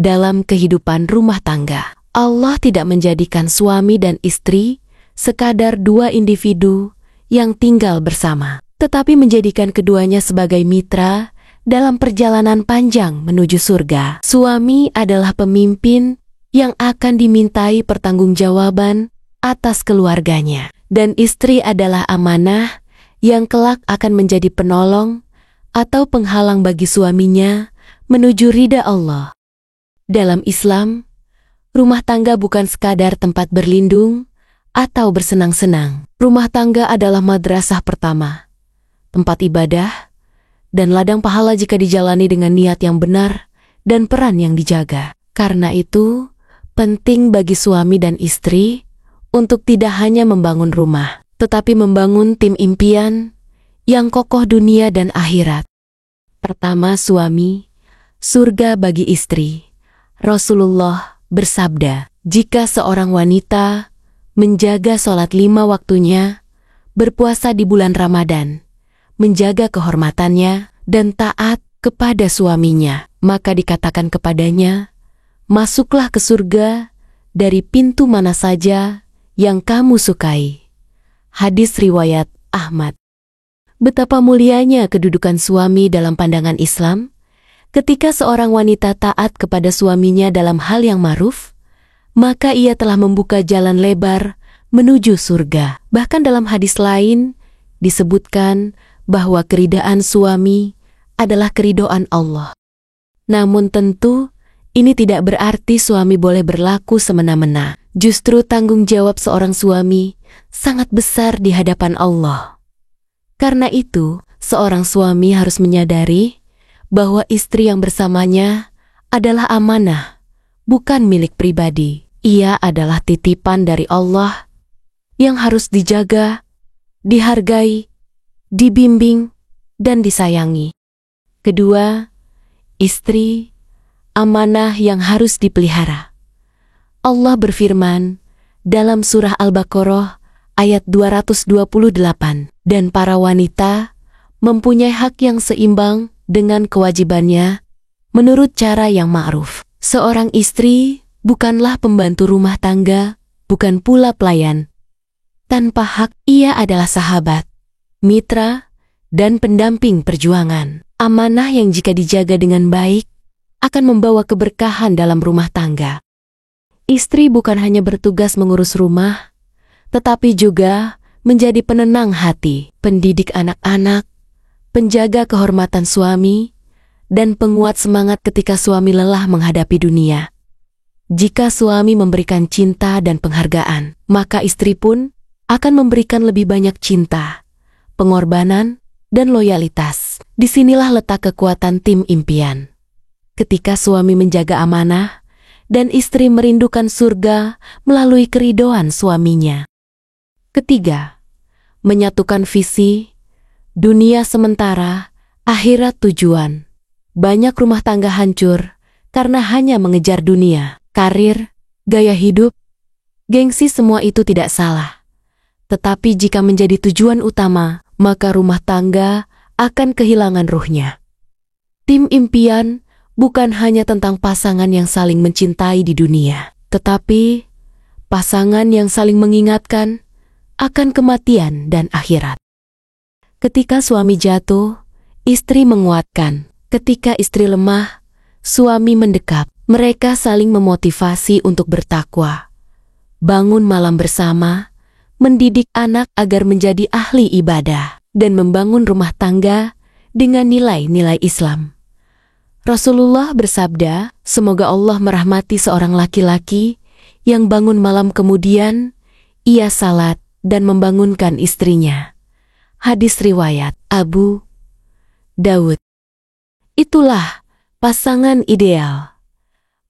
dalam kehidupan rumah tangga. Allah tidak menjadikan suami dan istri sekadar dua individu yang tinggal bersama, tetapi menjadikan keduanya sebagai mitra dalam perjalanan panjang menuju surga. Suami adalah pemimpin yang akan dimintai pertanggungjawaban atas keluarganya, dan istri adalah amanah yang kelak akan menjadi penolong atau penghalang bagi suaminya menuju ridha Allah. Dalam Islam, rumah tangga bukan sekadar tempat berlindung atau bersenang-senang. Rumah tangga adalah madrasah pertama, tempat ibadah, dan ladang pahala jika dijalani dengan niat yang benar dan peran yang dijaga. Karena itu, penting bagi suami dan istri untuk tidak hanya membangun rumah, tetapi membangun tim impian yang kokoh dunia dan akhirat. Pertama, suami, surga bagi istri. Rasulullah bersabda, jika seorang wanita menjaga sholat 5 waktunya, berpuasa di bulan Ramadan, menjaga kehormatannya, dan taat kepada suaminya, maka dikatakan kepadanya, masuklah ke surga dari pintu mana saja yang kamu sukai. Hadis riwayat Ahmad. Betapa mulianya kedudukan suami dalam pandangan Islam. Ketika seorang wanita taat kepada suaminya dalam hal yang ma'ruf, maka ia telah membuka jalan lebar menuju surga. Bahkan dalam hadis lain disebutkan bahwa keridaan suami adalah keridhaan Allah. Namun tentu ini tidak berarti suami boleh berlaku semena-mena. Justru tanggung jawab seorang suami sangat besar di hadapan Allah. Karena itu, seorang suami harus menyadari bahwa istri yang bersamanya adalah amanah, bukan milik pribadi. Ia adalah titipan dari Allah yang harus dijaga, dihargai, dibimbing, dan disayangi. Kedua, istri, amanah yang harus dipelihara. Allah berfirman dalam surah Al-Baqarah ayat 228, dan para wanita mempunyai hak yang seimbang dengan kewajibannya menurut cara yang ma'ruf. Seorang istri bukanlah pembantu rumah tangga, bukan pula pelayan. Tanpa hak, ia adalah sahabat, mitra, dan pendamping perjuangan. Amanah yang jika dijaga dengan baik akan membawa keberkahan dalam rumah tangga. Istri bukan hanya bertugas mengurus rumah, tetapi juga menjadi penenang hati, pendidik anak-anak, penjaga kehormatan suami, dan penguat semangat ketika suami lelah menghadapi dunia. Jika suami memberikan cinta dan penghargaan, maka istri pun akan memberikan lebih banyak cinta, pengorbanan, dan loyalitas. Disinilah letak kekuatan tim impian. Ketika suami menjaga amanah, dan istri merindukan surga melalui keridhaan suaminya. Ketiga, menyatukan visi, dunia sementara, akhirat tujuan. Banyak rumah tangga hancur karena hanya mengejar dunia, karir, gaya hidup, gengsi, semua itu tidak salah. Tetapi jika menjadi tujuan utama, maka rumah tangga akan kehilangan ruhnya. Tim impian bukan hanya tentang pasangan yang saling mencintai di dunia, tetapi pasangan yang saling mengingatkan akan kematian dan akhirat. Ketika suami jatuh, istri menguatkan. Ketika istri lemah, suami mendekap. Mereka saling memotivasi untuk bertakwa, bangun malam bersama, mendidik anak agar menjadi ahli ibadah, dan membangun rumah tangga dengan nilai-nilai Islam. Rasulullah bersabda, semoga Allah merahmati seorang laki-laki yang bangun malam kemudian ia salat dan membangunkan istrinya. Hadis riwayat Abu Daud. Itulah pasangan ideal.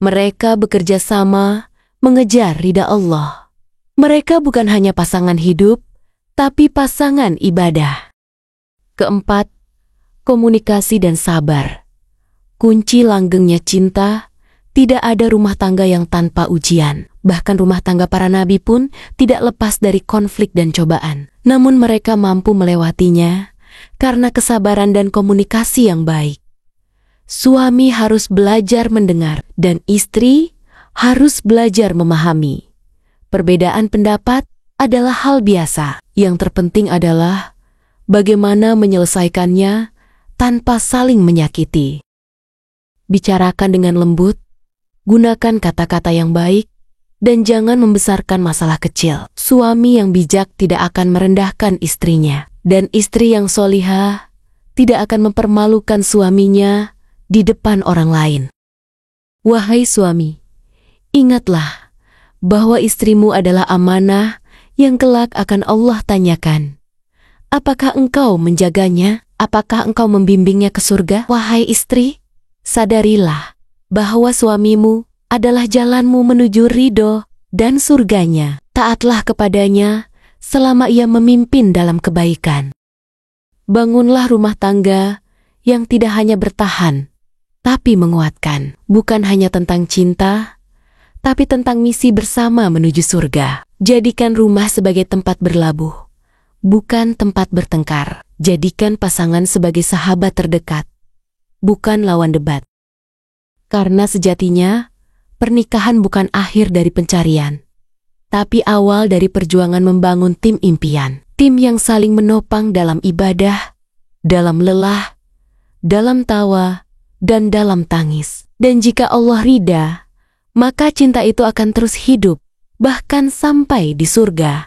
Mereka bekerja sama mengejar ridha Allah. Mereka bukan hanya pasangan hidup, tapi pasangan ibadah. Keempat, komunikasi dan sabar. Kunci langgengnya cinta, tidak ada rumah tangga yang tanpa ujian. Bahkan rumah tangga para nabi pun tidak lepas dari konflik dan cobaan. Namun mereka mampu melewatinya karena kesabaran dan komunikasi yang baik. Suami harus belajar mendengar dan istri harus belajar memahami. Perbedaan pendapat adalah hal biasa. Yang terpenting adalah bagaimana menyelesaikannya tanpa saling menyakiti. Bicarakan dengan lembut, gunakan kata-kata yang baik, dan jangan membesarkan masalah kecil. Suami yang bijak tidak akan merendahkan istrinya, dan istri yang solihah tidak akan mempermalukan suaminya di depan orang lain. Wahai suami, ingatlah bahwa istrimu adalah amanah yang kelak akan Allah tanyakan. Apakah engkau menjaganya? Apakah engkau membimbingnya ke surga? Wahai istri, sadarilah bahwa suamimu adalah jalanmu menuju ridho dan surganya. Taatlah kepadanya selama ia memimpin dalam kebaikan. Bangunlah rumah tangga yang tidak hanya bertahan, tapi menguatkan. Bukan hanya tentang cinta, tapi tentang misi bersama menuju surga. Jadikan rumah sebagai tempat berlabuh, bukan tempat bertengkar. Jadikan pasangan sebagai sahabat terdekat, bukan lawan debat. Karena sejatinya, pernikahan bukan akhir dari pencarian, tapi awal dari perjuangan membangun tim impian. Tim yang saling menopang dalam ibadah, dalam lelah, dalam tawa, dan dalam tangis. Dan jika Allah ridha, maka cinta itu akan terus hidup, bahkan sampai di surga.